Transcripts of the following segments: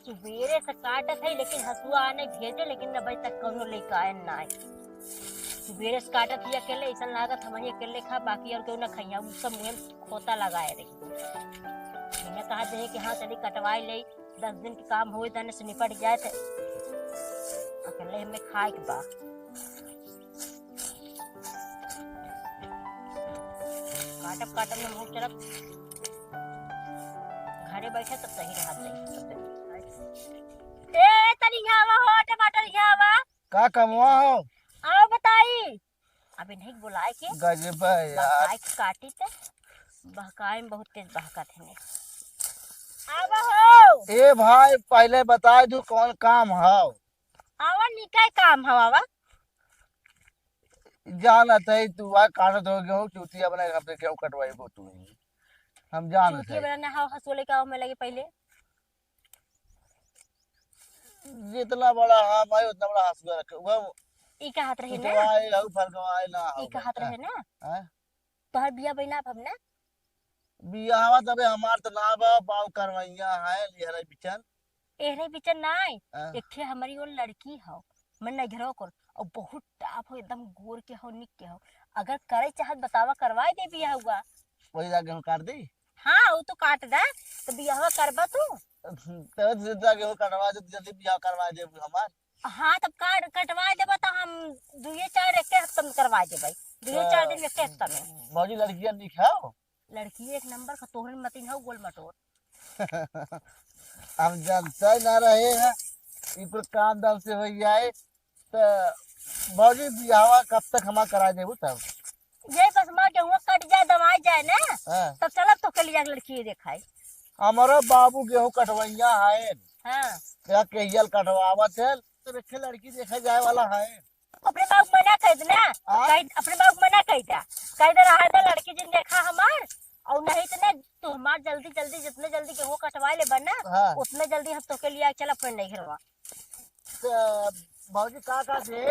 सुबेरे से काटत है लेकिन हसुआ आने भेजे लेकिन न बजे तक कौनो लेके आए ना आए। सुबेरे से काटत ही अकेले ऐसा लागत हम ही अकेले खा बाकी और क्यों ना खइया उ सब मुँह में खोता लगाए रही। मैंने कहा दे कि हाँ चली कटवाई ले 10 दिन के काम हुए तने से निपट जाए थे अकेले हमें खाए के बा। काटब काटब में मुँह चलत घरे बैठे तब सही रहा। ए तनी यहाँ हो टमाटर यहाँ का कमवा हो आओ बताई अबे नहीं बुलाए के गजब है यार। काटी थे बहकाए में बहुत तेज बहका थे। आवा हो ए भाई पहले बता दू कौन काम है। आवा निकाय काम हवा जानत है तू आ काटत हो गेहूं चूतिया बनाए अपने गेहूं कटवाई को तू हम जानत चूतिया है। बनाना हाव हसुले का में लगे पहले जितना बड़ा हाँ भाई उतना बड़ा हंसुआ रखे वो ई का हाथ रहे ना उठवाए और फरकवाए ना ई का हाथ रहे ना हैं तोहर बिया बहिना हम ना बियाहवा तबे हमार तो ना बा पाव करवैया है लिहरा बिचन एहरे बिचन नाय हाँ। एक ठे हमारी वो लड़की हो मन नहीं घरो कर और बहुत टाप हो एकदम गोर के हो निक के हो अगर करे चाहत बतावा करवाए दे बिया हुआ वही जा गेहूं काट दी हाँ वो तो काट दे तो बियाह करबा तू तो जितना गेहूं कटवा दे जल्दी बियाह करवा दे हमार। हाँ तब काट कटवा देबा तो हम 2-4 एक हफ्ता में करवा देबै 2-4 दिन एक हफ्ता में। भौजी लड़कियां दिखाओ लड़की एक नंबर का तोहर मतीन हो गोल मटोर हम जानते ना रहे हैं इपर काम दाम से हो जाए तो भौजी बियाहवा कब तक हमार करा देबू तब ये बस मां गेहूं कट जाए दवाई जाए ना हाँ। तब चलब तो के लिए लड़की देखाई। हमारा बाबू गेहूं कटवैया है हाँ क्या केयल कटवावत है तो रखे लड़की देखे जाए वाला है। अपने बाबू मना कर देना अपने बाबू मना कह दे रहा है लड़की जिन देखा हमार और नहीं तो ना तू हमार जल्दी जल्दी जितने जल्दी गेहूं कटवा ले बना हाँ। उतने जल्दी हम तो के लिए चल अपने नहीं घरवा तो भौजी का दे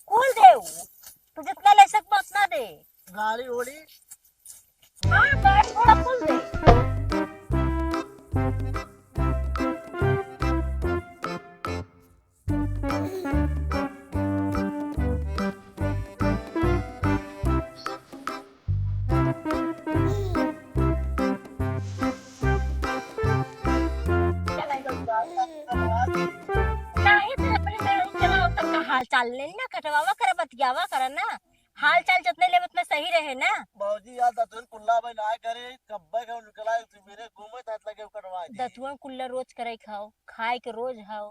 कुल दे तू जितना ले सकबा उतना दे गाड़ी ओड़ी हाँ गाड़ी थोड़ा कुल दे। नहीं तो अपने में चलाओ तब का हाल चाल ले ना कटवावा कर बतियावा कर ना हाल चाल जितने ले उतने सही रहे ना। भौजी यार दतुन कुल्ला भाई ना करे कब्बे के निकला मेरे घूमे तात लगे कटवा दे दतुआ कुल्ला रोज करे खाओ खाए के रोज खाओ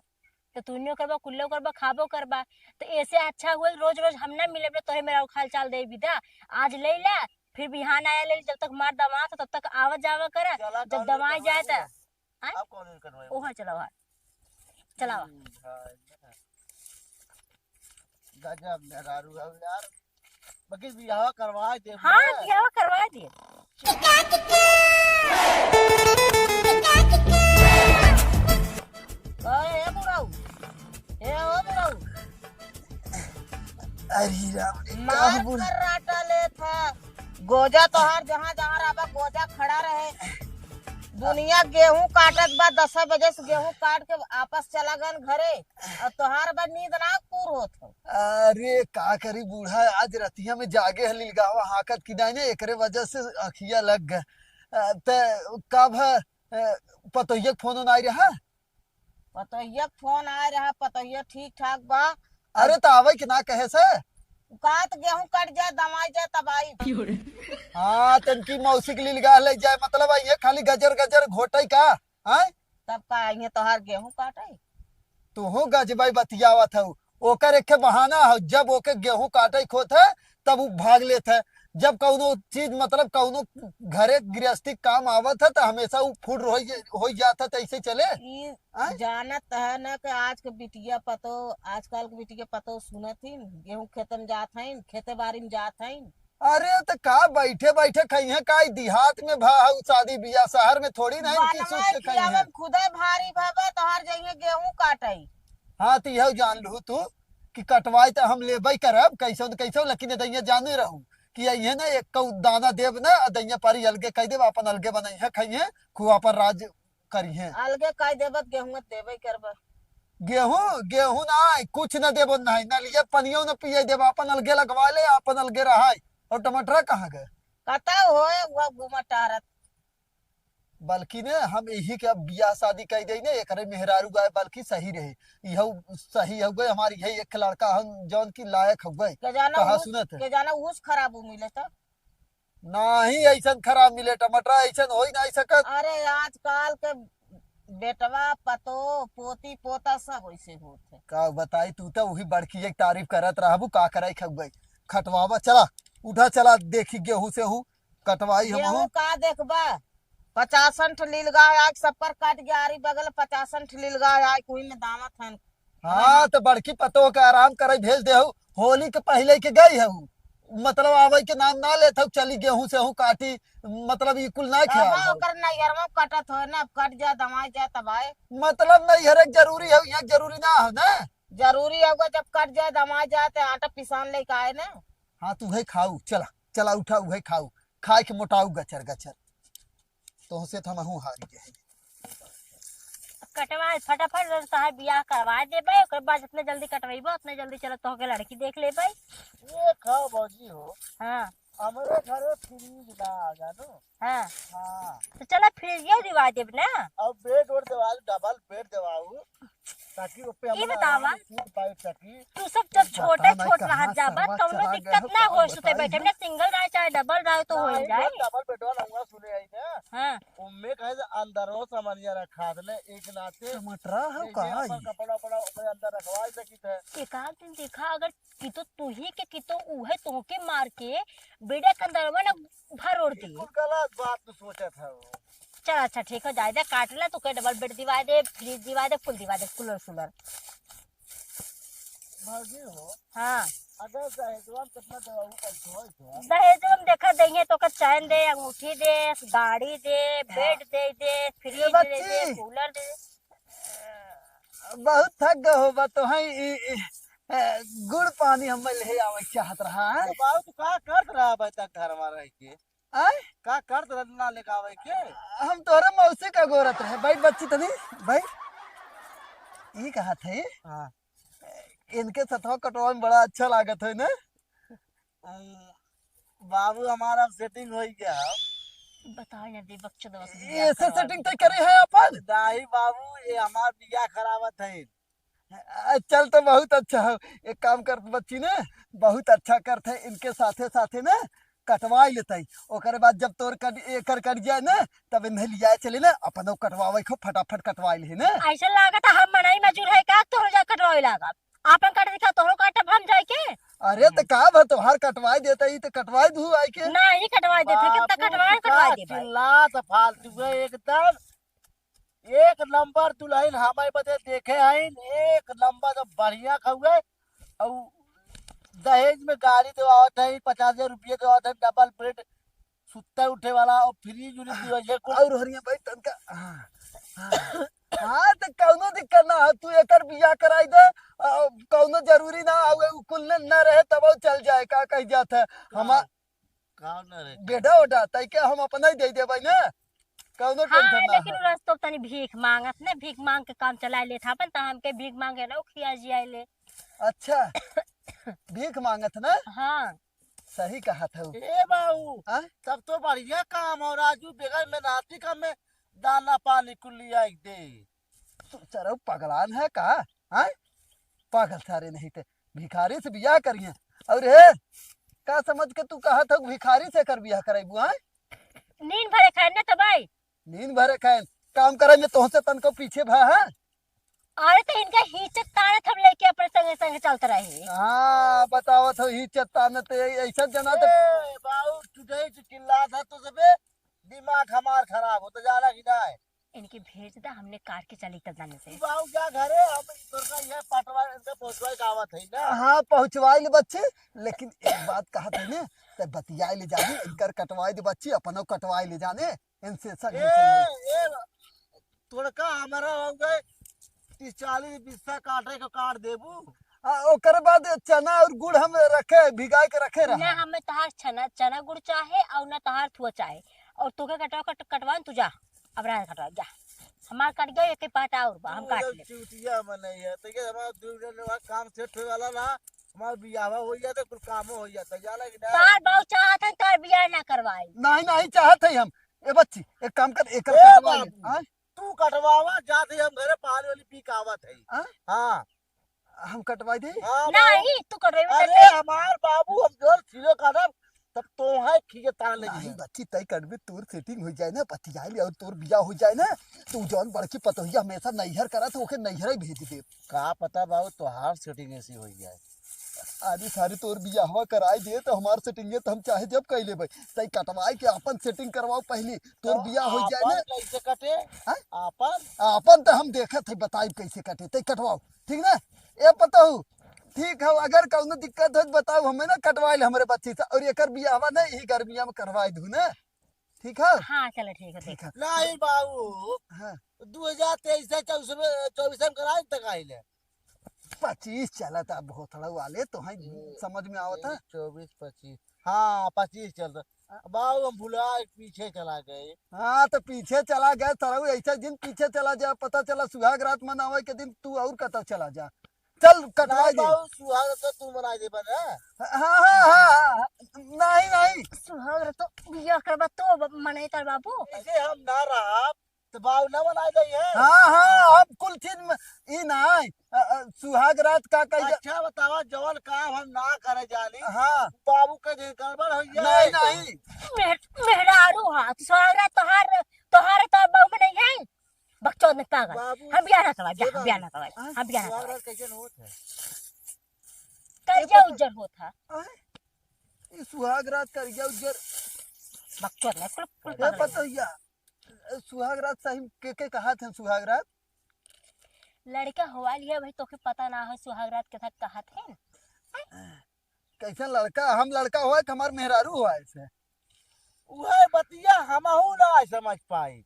तो तूने करबा कुल्लो करबा खाबो करबा तो ऐसे अच्छा हुए रोज रोज हम ना मिले तोहे मेरा हाल चाल दे विदा आज ले ला फिर बिहान आया ले जब तक मार दमा तब तक आवत जावा कर जब दवाई जाए तो आप कौन कटवाए ओहा चलावा चलावा गजब मेहरारू है यार बाकी बियाह करवा दे। हाँ बियाह करवा दिए ए बुढ़ाऊ ए ओ बुढ़ाऊ अरे राम मार कर राटा ले था गोजा तोहार जहाँ जहाँ रहा गोजा खड़ा रहे दुनिया गेहूं काटत बा 10 बजे से गेहूं काट के आपस चला गन घरे और तोहार बा नींद ना पूर होत हो। अरे का करी बूढ़ा आज रतिया में जागे हलील गावा हाकत की नहीं एकरे वजह से अखिया लग गए तो कब पतोहिया फोन आई रहा पतोहिया फोन आ रहा पतोहिया ठीक ठाक बा। अरे तो आवे कि ना कहे से काट गेहूं कट जाए दमाई जाए तब आई। हाँ तनकी मौसी के लिए ले जाए मतलब ये खाली गजर गजर घोटे का हाँ तब का आई तोहार गेहूं काटे तू हो गजबाई बतियावा था ओकर एक बहाना है जब ओके गेहूं काटे खोत है तब वो भाग लेते है जब कौनो चीज मतलब कौनो घरे गृहस्थी काम आवत है तो हमेशा वो फूड हो जाता तो ऐसे चले। जानत है ना कि आज के बिटिया पतो आजकल के बिटिया पतो सुनत ही गेहूं खेतन जात है खेते बारी में जात है। अरे तो का बैठे बैठे कहीं है का देहात में भाव शादी बियाह शहर में थोड़ी नहीं की सोच के कहीं है। खुदा भारी भाबा तोहार जाइए गेहूं काटई। हाँ तो यह जान लू तू कि कटवाई तो हम लेबई करब कैसे न कैसे लेकिन दैया जाने रहूं कि ये ना एक कौ दाना देव ना दैया पारी अलगे कह देव अपन अलगे बनाई है खाई है खुआ पर राज करी है। अलगे काय देबत गेहूं देबे करब। गेहूं गेहूं ना कुछ न देबो नहीं ना लिए पनियो न पिए देव अपन अलगे लगवा ले अपन अलगे रहा। और टमाटर कहाँ गए? कता होए वो गुमटारत। बल्कि ने हम यही के अब बियाह शादी कह दे ने एकरे मेहरारू गाय बल्कि सही रहे यह सही हो गए हमारी यही एक लड़का हम जौन की लायक हो गए। के जाना कहा उस सुनत है के जाना उस खराब मिले तो। नहीं ऐसा खराब मिले टमाटर ऐसा हो ही नहीं सकत। अरे आजकल के बेटवा पतो पोती पोता सब वैसे होते। का बताई तू तो वही बड़की एक तारीफ करत रहबू का कराई खब गई खटवावा चला उठा चला देखी गेहूं से हूँ कटवाई हम गेहूं हूँ। का देखबा 50 लील गाय आज सब पर काट गया आरी बगल 50 लील गाय आज कोई में दामत है। हाँ तो बड़की पतो के आराम करे भेज दे होली के पहले के गई है मतलब आवे के नाम ना लेत चली गेहूं से हूँ काटी मतलब ये कुल ना ख्याल हाँ हौ। ओकर नैहरवा कटत हो ना अब कट जा दमाई जा तबाए। मतलब नहीं हर एक जरूरी है यहाँ जरूरी ना है ना। जरूरी होगा जब कट जाए दमाई जाए तो आटा पिसान लेके आए ना। हाँ तू है खाऊ चला चला उठा उहे खाऊ खाए के मोटाऊ गचर गचर तो से हम हूँ हारी गए। कटवा फटाफट तहार बियाह करवा देबे ओकर बाद जितने जल्दी कटवाइबो उतने जल्दी चलो तो के लड़की देख लेबे। ये खाओ बाजी हो हाँ हमारे घरे फ्रिज ना आ जानो। हाँ हाँ तो चलो फ्रिज ये दिवा देब ना। अब बेड और दीवार डबल बेड दवाऊ ताकि ऊपर ये हमरा बतावा। आराम से सूत पाए सकी। तू सब जब छोटे बता नहीं छोट कहाँ रह जाबा सरवा कौनो चढ़ा दिक्कत गए ना हो, हो बताई सुते बैठे है। में सिंगल रहे चाहे डबल रहे तो हो नहीं, जाए। वो डबल बेड वाला हुआ सुने आई ना हाँ उम्मे कहे से अंदरो सामानिया रखा दले एक नाते टमाटर हो ये का अपन कपड़ा पड़ा ऊपर अंदर रखवा सकी थे। एक आध दिन देखा अगर कितो तू ही के कितो उहे तोहके मार के बेड़े के अंदर में ना भर ओढ़ दी। बिल्कुल गलत बात तो सोचा था वो। चल अच्छा ठीक हो जाए काट ले तो के डबल बेड दिवा दे फ्रिज दिवा दे फुल दिवा दे कूलर शूलर। बाजी हो हाँ अगर दहेजवा कितना दवाऊ पैसा हो तो दहेज हम देखा देंगे तो का चैन दे अंगूठी दे गाड़ी दे बेड दे फ्रिज दे बच्ची। कूलर दे। बहुत थक गए हो बा तो है गुड़ पानी हम ले आवे चाहत रहा है। तो बाबू तू का करत रहा भाई तक घर में रह के आय का करत रहा ना लेके आवे के। हम तोरे मौसी का गोरत रहे भाई बच्ची तनी भाई ये कहा थे हाँ इनके सतवा कटवा में बड़ा अच्छा लागत है ना। बाबू हमारा सेटिंग हो गया बताओ ना दे बच्चा दोस्त ऐसे सेटिंग तो करे है अपन। दाही बाबू ये हमार बिया खराबत है। चल तो बहुत अच्छा है एक काम कर बच्ची ने बहुत अच्छा करते इनके साथे साथे ना कटवाई लेते ओकर बाद जब तोर एकर कट जाए ना तब इन्हें लिया चले ना अपन कटवावे को फटाफट कटवाई ले ना। ऐसा लागत हम मनाई मजूर है का तोहर जा कटवावे लागत आपन काट दिखा तोहरो काट हम जाए के। अरे तो का बा तोहार कटवाई देता ही तो कटवाई दू आई के। नहीं कटवा देते कितना कटवा दे भाई। चिल्ला तो फालतू है एकदम एक नंबर दुल्हन हमारे बदे देखे हैं एक नंबर तो बढ़िया खौए और दहेज में गाड़ी देवावत है 50,000 रुपये देवावत है डबल बेड सुत्ते उठे वाला और फ्रिज उरिज और हरिया भाई तनका हाँ तो कौनो दिक्कत ना है तू एकर बियाह कराई दे कौनो जरूरी ना आवे कुल न रहे तब वो चल जाए का कह जात है हम बेटा ओटा तई के हम अपना ही दे देबै ना कौनो हाँ टेंशन ना लेकिन रस तो तनी भीख मांगत ने भीख मांग के काम चला ले था अपन त हमके भीख मांगे ना खिया जी आइले। अच्छा भीख मांगत ना हाँ सही कहा था ए बाबू हाँ? तब तो बढ़िया काम और राजू बेगर में नाती का में दाना पानी कुलिया दे। तू चलो पगलान है का हाँ पागल सारे नहीं थे भिखारी से बियाह करिए और हे का समझ के तू कहा था भिखारी से कर बियाह कराइबू हाँ नींद भरे खाए ना तो भाई नींद भरे खाए काम करेंगे तो से तन को पीछे भा है। अरे तो इनका हिचक ताने हम लेके अपने संगे संगे चलते रहे। हाँ बताओ तो ही चट्टान ते ऐसा जना तो ए बाबू तुझे चिल्ला था तो सबे दिमाग हमार खराब होता जा रहा कि नहीं। इनकी भेज दा हमने कार के चली तब जाने से। बाबू क्या घरे हम तोर का ये पटवा इनका पहुंचवाई का आवत है ना। हाँ पहुंचवाई ले बच्चे लेकिन एक बात कहा था ने तो बतियाई ले जाने इनकर कटवाई दे बच्ची अपनो कटवाई ले जाने इनसे सब ए तोड़ का हमारा हो गए 30-40 बिस्सा काटे को काट देबू। ओकर बाद चना और गुड़ हम रखे भिगा के रखे ना रहा। हमें तहार चना चना गुड़ चाहे और ना तहार थुआ चाहे। और तोके कटवा तू जा, अब रहा कटवा जा। हमार कट गए एक पाटा और बा हम काट ले। चूतिया मनई है तो ये हमारा दूर काम सेट होए वाला ना, हमारा बियाह हो जाता, कुछ काम हो जाता, जाला कि ना। तार बहु चाहत है तार बियाह ना करवाई। नहीं नहीं चाहत है हम। ए बच्ची एक काम कर, एकर ए कटवा ले। बाबू, हाँ? तू कटवावा जाते हम घरे पानी वाली पी के आवत है। हाँ? हाँ हम कटवाई दे। हाँ नहीं तू कटवाई अरे हमार बाबू हम जोर खिलो काटब तब तो है खिजे तार नहीं लगी। बच्ची तय करबे, तोर सेटिंग हो जाए ना, पतियाई और तोर बिया हो जाए ना, तू जौन बड़की पतोहिया हमेशा नैहर करा तो ओके नैहर ही भेज दे। का पता बाबू तोहार सेटिंग ऐसी हो जाए। आदि सारी तोर बिया हवा कराई दे तो हमार सेटिंग तो हम चाहे जब कह लेबै, तय कटवाई के अपन सेटिंग करवाओ पहले, तोर बिया हो जाए ना। आपन कैसे कटे? हाँ? आपन अपन तो हम देखत है, बताई कैसे कटे, तय कटवाओ ठीक ना। ए पतहु ठीक है, अगर कौनो दिक्कत हो तो बताओ, हमें ना कटवाई ले हमरे बच्ची से, और एकर बिया हवा ना यही गर्मिया में करवाई दू ना, ठीक है। हाँ चलो ठीक है। ठीक है। नहीं बाबू, हाँ 2023 से 24 में कराई तक आइले। 25 चला था बहुत वाले तो है, समझ में आवता। 24-25, हाँ 25 चल रहा बाबू, हम भुला पीछे चला गए। हाँ तो पीछे चला गया तरह, ऐसा दिन पीछे चला जा, पता चला सुहाग रात मनावे के दिन तू और कतौ चला जा। चल कटवा नहीं दे। बाबू, सुहाग तो तू मना दे बना। हाँ हाँ हाँ, नहीं नहीं सुहाग तो बियाह करवा तो मने तार बाबू। ऐसे हम ना रहा तो बाबू ना मना गई है। हाँ हाँ, अब कुल चीज में ई नहीं, सुहाग रात का कही। अच्छा बतावा, जवन काम हम ना करे जानी हाँ बाबू के दिन गड़बड़ हो नहीं जाए। नहीं मेहरारू हाथ सुहाग तोहार तोहार तो बहु में नहीं है। बच्चों ने पागल बाबू हम बियाह ना करवाई, ये हम बियाह ना करवाई, हाँ? हम बियाह ना सुहाग करवाई। रात कैसे होत है? करिया उज्जर होता ई सुहाग रात कर गया उज्जर। बच्चों ने कुल कुल ये पागल है। पता या सुहाग रात सही के कहा थे सुहाग रात। लड़का हुआ लिया भाई तोके पता ना है सुहाग रात के साथ कहा थे। कैसे लड़का, हम लड़का हुआ कि हमार मेहरारू हुआ ऐसे। उहे बतिया हमहू ना समझ पाई।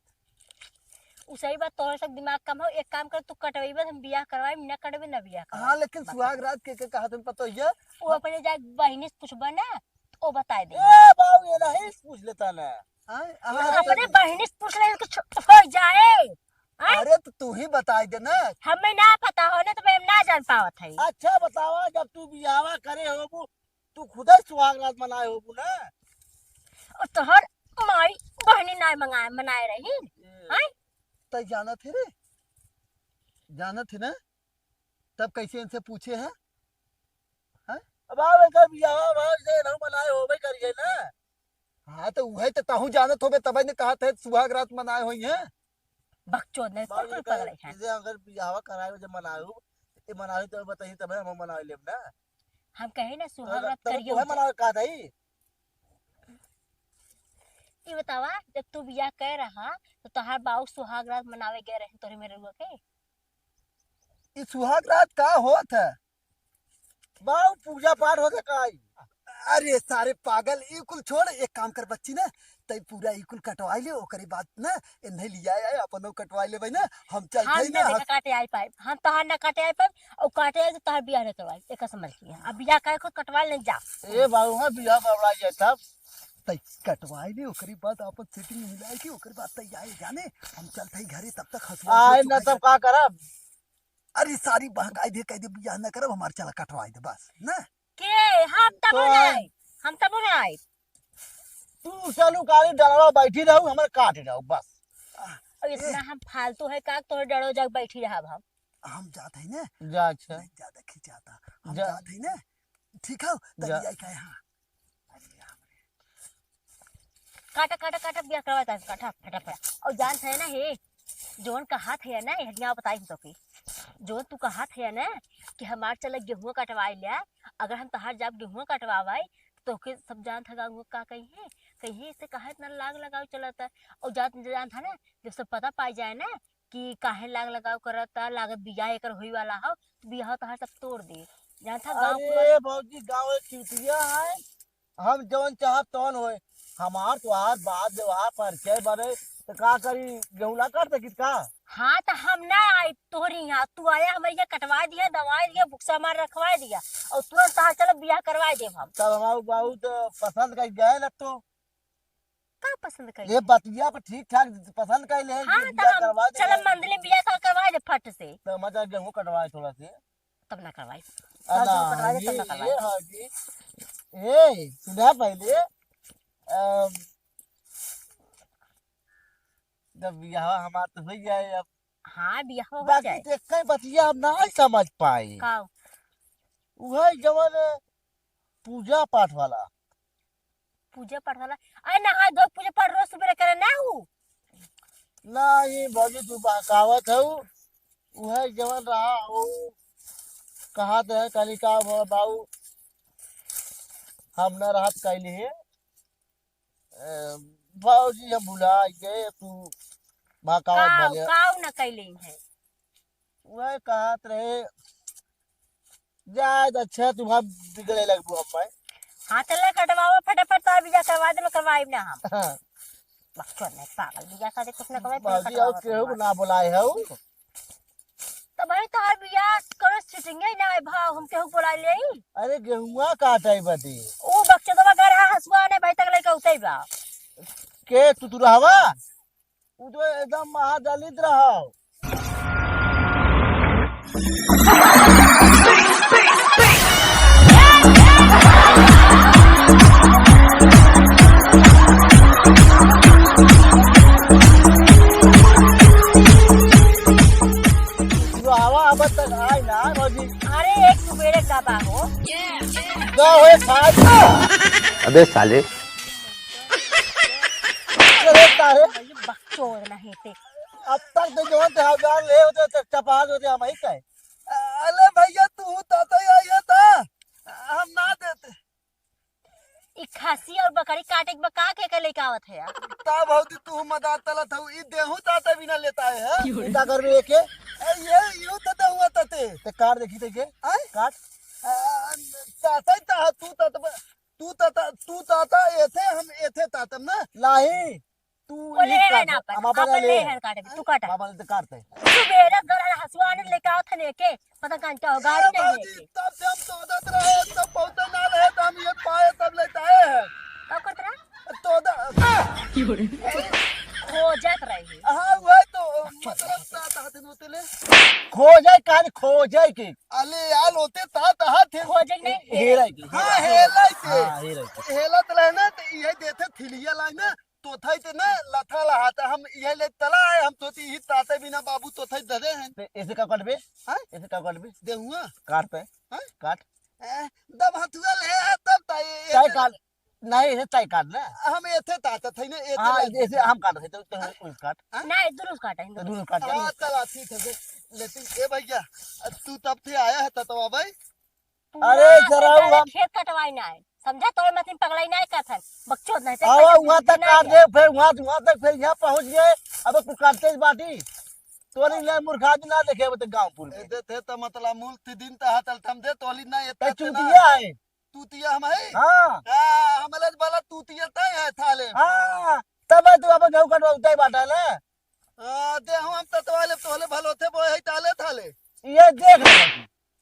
उसही बात तोहरे तक दिमाग कम हो, एक काम कर तू कटवाई बस हम बियाह करवाई ना करवे ना बियाह करवाई। हाँ लेकिन सुहाग रात के कहा थे पता या। वो अपने जा बहिनी से पूछबा ना तो वो बता दे। ए बाबू ये नहीं पूछ लेता ना। हाँ, अपने बहिनी से पूछ ले कि हो जाए। अरे तो तू ही बताई दे ना। हमें ना पता हो ना तो मैं ना जान पावत है। अच्छा बतावा, जब तू बियावा करे होबू तू खुद ही सुहाग रात मनाए होबू ना। और तोहर माई बहनी ना मंगाए मनाए रही हैं। तय जाना थे रे, जाना थे ना, तब कैसे इनसे पूछे हैं। बाबू का बियावा भाई से ना मनाए होबे करिए ना। हाँ तो वही तो तहु जानत होबे, तब ने कहा था सुहाग रात मनाए हुई हैं। बकचोद ने बाबू कुल ये पगल है। जैसे अगर बियावा कराए जब मनाऊ ये मनाई तो बताइए तब हम मना लेब ना। हम कहे ना सुहाग रात तब करियो। तू मना का दई। ये बतावा जब तू बियाह कर रहा तो तोहार बाऊ सुहाग रात मनावे गए रहे तोरे मेरे रुआ के। ये सुहाग रात का होत है। बाबू पूजा पाठ होते काई। अरे सारे पागल, ई कुल छोड़, एक काम कर बच्ची ना, तय पूरा ई कुल कटवाई ले, ओकरे बाद ना इन्हें लिया आए अपन कटवाई लेबै ना, हम चलते हम ना। ना काटे आई पाए, हम तोहार ना काटे आई पाए और काटे आई तो तोहार बियाह नहीं करवाई। एक समझ लिया अब बियाह करे खुद कटवा ले जा। ए बाबू हां बियाह गड़बड़ा जाए तब। तय कटवाई ले, ओकरे बाद आपन सेटिंग मिलाई के, ओकरे बाद तय आए जाने, हम चलते घरे, तब तक हंसवा आए ना तब का करब। अरे सारी बहकाई दे, कह दे बियाह ना करब, हमार चला कटवाई दे बस ना। के हम तब तो नहीं, हम तब नहीं। तू चलू गाड़ी डरवा बैठी रहू हमर काट रहू बस। और इतना हम फालतू है का तोहर डरो जग बैठी रहा हम जाते हैं ना, जा अच्छा नहीं ज्यादा खिंचाता, हम जा। जाते हैं ना, ठीक है जा। तब का हाँ। काटा काटा काटा बियाह करवाता है काटा फटाफट। और जान है ना हे जोन कहा थे ना हरिया बताई तो की जोन तू कहा थे ना कि हमार चल गेहूं कटवाई लिया। अगर हम तहार जब गेहूं कटवाई तो के सब जान था का कहीं से कहा इतना लाग लगाव चलता। और जान था ना जब सब पता पाई जाए ना कि काहे लाग लगाव करता लागत बियाह एकर होई वाला हो तो बियाह तहार सब तोड़ दे। जान था गांव अरे भौजी गाँव एक चुतिया है, हम जवन चाहत तवन होए। हमार तो आज बात व्यवहार परिचय बने तो का करी गेहूं ला काट सकित का? हाँ तो हम ना आए तोहरी यहाँ, तू आया हमारे यहाँ कटवा दिया, दवा दिया, बुक्सा मार रखवा दिया और तुरंत कहा चलो बियाह करवा दे हम। तब हमारे बाबू तो पसंद कर गए लग तो का पसंद कर? ये बतिया पर ठीक ठाक पसंद कर ले। हाँ तो हम चलो मंदिर बियाह करवा दे फट से, तो मजा गेहूं कटवाए थोड़ा से। तब ना करवाई। अला करवा दे तब ना करवाई। ये हाँ जी, ए सुना पहले जब यहाँ हमारा तो हो जाए अब हाँ बियाह हो बाकी जाए। देख के बतिया हम ना समझ पाए। का वह जवन पूजा पाठ वाला पूजा पाठ वाला? अरे नहा धो पूजा पाठ रोज सुबह करे ना हूँ। ना ये भौजी तू कहावत है वह जवन रहा वो कहा है कलिका बाबू हम न राहत कैली है भौजी हम भुला गए तू महाकावत काव भले काव न कैली है। वह कहत रहे जायद अच्छा तुम्हारा बिगड़े लगबू हम मैं। हाँ चल कटवाओ फटाफट, तो बियाह करवा दे, करवाई ना हम। बक्सर नहीं पागल, बियाह शादी कुछ ना करवाई भौजी और केहू ना बुलाए है तो भाई तो बियाह करो सिटिंग है ना भाव हम केहू बुला ले। अरे गेहुआ काटे बदी ओ बक्सरवा घर हसुआ ने भाई तक लेके उतई बा के तू रहवा उ तो एकदम महादलित रहो। अब तक आए ना भौजी। अरे एक सुबेरे का बा हो अबे साले तारे बक्सोर नहीं थे। अब तक तो जो हजार ले होते तो चपास होते हम ही कहे। अरे भैया तू ताता आया था हम ना देते। ई खसी और बकरी काटे के बका के लेके आवत है यार। ता बहुत तू मदद तला था ई देहू ताता बिना लेता है। क्या कर रहे के ये यूं तता हुआ तते ते कार्ड देखी थे के आय कार्ड ताता ता तू ताता एथे हम एथे तातम ना नहीं तू बोले है ना पर हम अपन ले है काटे तू काटा बाबा ने काटते सुबेरे घर हसुआ ने लेके आवत है के पता कहां क्या हो गाड़ी नहीं है। तब से हम तोदत रहे तब बहुत ना रहे तो हम ये पाए तब लेता है कब करतरा तोदा खोजत रही। हाँ वह तो मतलब ताता हाथ नोते ले खोजे कान खोजे के अले यार होते ता हाथ खोजे नहीं हेरा की हाँ हेला से हां हेरा की हेला तला ना तो ये देते थिलिया लाई ना तो थाई ते ना लथा लहाता हम ये ले तला है हम तो ही ताते बिना बाबू तो थाई दे हैं ऐसे का काटबे हाँ? ऐसे का काटबे देहुआ काटते हाँ? काट दब हथुआ ले तब चाय काट नहीं ऐसे चाय काट ना हम एथे ताता थई ना एथे हां लाई ऐसे हम काट तो उस काट नहीं दुरुस्त काटा तो हिंदू दोनों काट हाँ चला ठीक है लेकिन ए भैया तू तब थे आया है ततवा भाई अरे जरा हम खेत कटवाई ना है समझा तो मशीन पगलाई ना का था बक्चोद नहीं थे आवा वहां तक काट दे फिर वहां तक फिर यहाँ पहुंच गए अब कुछ काटते ही बाटी तोली ले मूर्खा भी ना देखे वो तो गांव पुर में दे थे तो मतलब मूल ती दिन ता हातल थम दे तोली ना ते एते चूतिया है तूतिया हम है हां हां हमले वाला तूतिया तय है थाले हां तब तू अब गेहूं कटवा उताई बाटा ना हां दे हम ततवाले तोले भलो थे वो है ताले थाले ये देख ले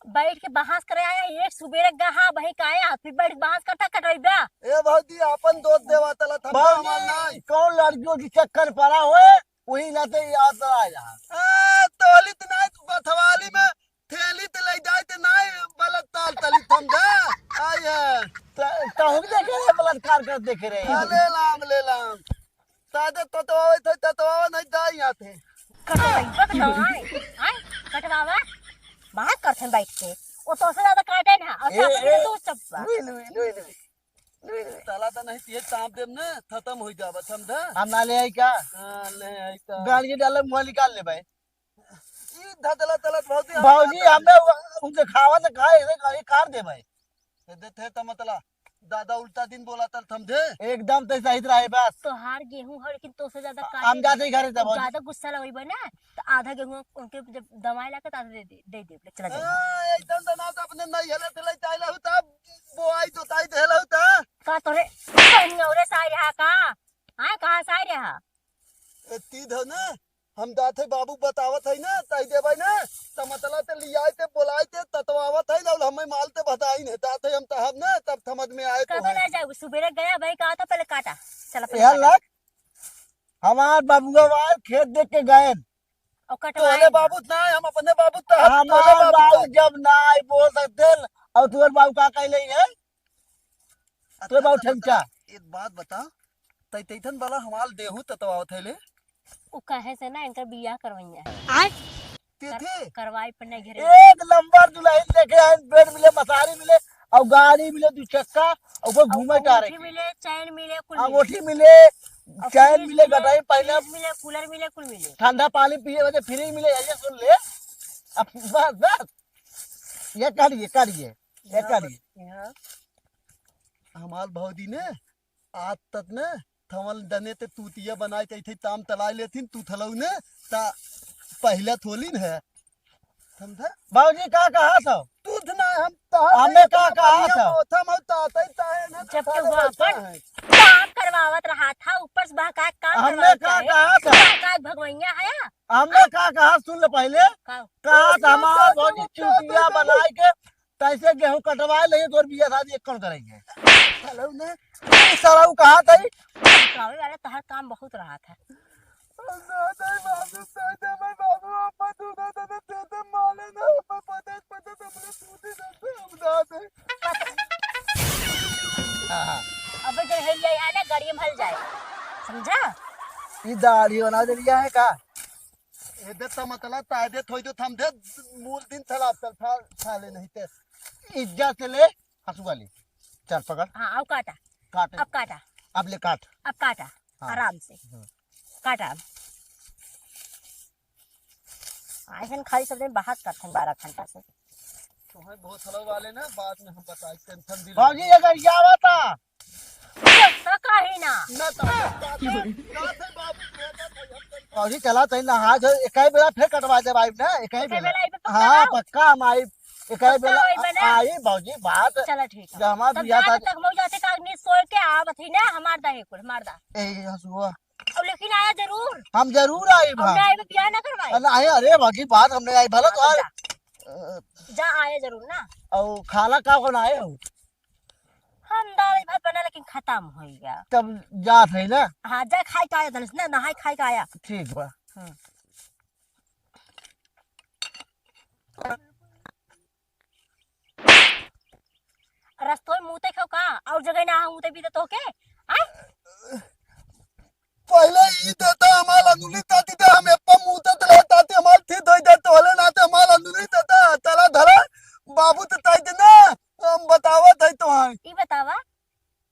बैठ के बहास करे आया एक सुबेरे गहा बही का आया फिर बैठ के बहास कटा कटवाइबा। ए भौजी अपन दोस्त देवा तला थम हमार बाबू नाई कौन लड़कियों की चक्कर पड़ा हुए वही लाते याद आ जा हां तोली त नाई बथवाली में थैली त ले जाए त नाई बलत ताल तली थम जा आय कहूं देखे रहे बलात्कार कर देखे रहे ले लाम तादे ततवा थे ततवा नहीं दाई आते कटवाइबा तो आए कटवावा बात करथन बैठ के वो तो से ज्यादा काटे ना और सब तो चप्पा तला त नहीं ये ताप देम ना खत्म हो जाबा समझा हम ना ले आई क्या हां ले आई त गाड़ी डाले मुंह निकाल ले भाई ई धतला तला भौजी बाबूजी हमें उनसे खावा तो खाए ऐसे गाड़ी काट दे भाई दे थे त मतलब दादा उल्टा दिन बोला तल समझे एकदम तो सही रहे बस तोहार गेहूं हर लेकिन तो से ज्यादा हम जाते ही घरे तब ज्यादा गुस्सा लगइबा ना तो आधा गेहूं उनके जब दवाई लाके तो आधा दे चला जा। हां एकदम त ना त अपने नहीं हेले थले चाइला हु त बोआई तो ताई देला हु त का तोरे कहीं औरे साई रहा का हां कहां साई रहा तीध हो ना हम दात है बाबू बतावत है ना तई देबै ना त मतलब ते लियाए ते बोलाए ते ततवावत है ना हमें माल ते बताई ने दात है हम तहब ना तब समझ में आए तो कब ना जाओ सुबेरे गया भाई कहा था पहले काटा चला पहले यार काटा। लग हमार बाबूआ वाल खेत देख के गए और तोले कटवाए बाबू ना हम अपने बाबू तहब तोले हमार बाबू बाबू जब ना आई बोल सकते और तुअर बाबू का कहले है तो बाबू ठंचा एक बात बता तई तैथन वाला हमाल देहू ततवावत है ले उ कहे से ना इनका बियाह करवाइया है ते थे करवाई पर नहीं घरे एक नंबर दुल्हन देखे आए बेड मिले मसारी मिले और गाड़ी मिले दू चक्का और वो घूमे जा अंगूठी रहे मिले चैन मिले कुल अंगूठी मिले और चैन फ्रिज मिले गटाई पहले फ्रिज मिले कूलर मिले कुल मिले। ठंडा पानी पिए वजह फ्री मिले ये सुन ले अब बस बस ये काढ़िए हाँ। हमाल भौजी ने आज तक ने थमल दने ते तूतिया बनाई ते थे ताम तलाई लेथिन तू थलौ ने ता पहला थोलिन है समझा बाबूजी का कहा था दूध ना हम ता हमें का कहा था ओथा हम ताते ताए ना जबकि वहाँ पर काम करवावत रहा था ऊपर से बहका काम हमने का कहा था का भगवैया है हमने का कहा सुन ले पहले का कहा था हमारा भौजी चूतिया बनाए के तैसे गेहूं कटवाए ले तो बिया शादी एक कौन करेंगे थलौ ने सराऊ कहा था करावे वाला तहर काम बहुत रहा था। अब जब है ये है ना गाड़ी में हल जाए समझा। ये दाढ़ी बना दे लिया है का एदे त मतलब तादे थोई तो थम दे मूल दिन थला था थाले नहीं ते इज्जत से ले हंसू वाली चल पकड़ हाँ अब काटा काट अब काटा अब ले काट अब काटा हाँ। आराम से काटा अब ऐसा खाली सब दिन बाहर करते हैं 12 घंटा से तुम्हें बहुत थलो वाले ना बाद में हम बताई टेंशन दिल भौजी अगर ये बता तो कहीं ना ना ता भौजी चला तई नहा जो एक ही बेला फिर कटवा दे भाई ना एक ही एके बेला बेला आई पे पक्का हाँ आओ। पक्का हम आई एक ही बेला आई बना। आई भौजी बात चलो ठीक है जब हमार तब बियाह जाने था तक मौज आते कागनी सोए के आवत ही ना हमार दा है कुल मार दा ए हंसुआ अब लेकिन आया जरूर हम जरूर आई भा हमने आई में बियाह ना करवाए नहीं अरे भौजी बात हमने आई भला तो जा आए जरूर ना और खाना का बनाए हो हम दाल भात बना लेकिन खत्म हो गया तब जात है ना हाँ जा खाई का आया धनुष ना नहाई खाई का आया ठीक बा रस्तों में मुँह खाओ का और जगह ना मुँह भी तो के आय पहले ई देता हमाल अंगुली ताती ते हम एप्पा मुंह ते तले ताती हमाल थी धोई दे तोले ना ते हमाल अंगुली देता तला धरा बाबू ते ताई दे ना हम बतावत है तो हां ई बतावा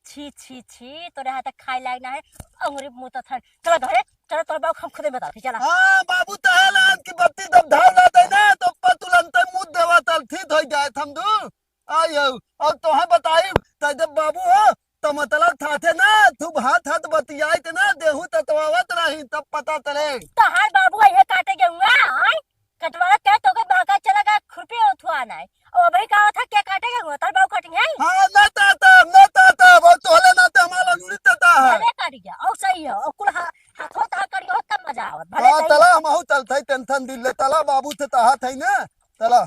छी छी छी तोरे हाथ खाई लायक ना है अंगूरी मुँह तो था चलो धरे चलो तोर बाबू हम खुद बताते चला हां बाबू तहलान की बत्ती दब धार जाते ना तो पतुलंत मुंह देवा तल थी धोई जाए थम दू आयो अब तो है बताई ताई दे बाबू हो तो मतलब थाथे ना तू हाथ हाथ बतियाई ते ना देहू ततवावत रही तब पता चले तो हाय बाबू ये काटे गेहूँ आय कटवाला क्या तो के बाका चला गया खुरपी उठवा ना और भाई कहा था क्या काटे गेहूँ तार बाबू काटेंगे है हां ना ताता वो तोले ना ते हमाल अंगुली देता है भले काट गया और सही है और कुल हाथों तहा करियो तब मजा आवत भले हाँ सही तला हम चलते टेंशन दिल ले तला बाबू थे तहा थे ना तला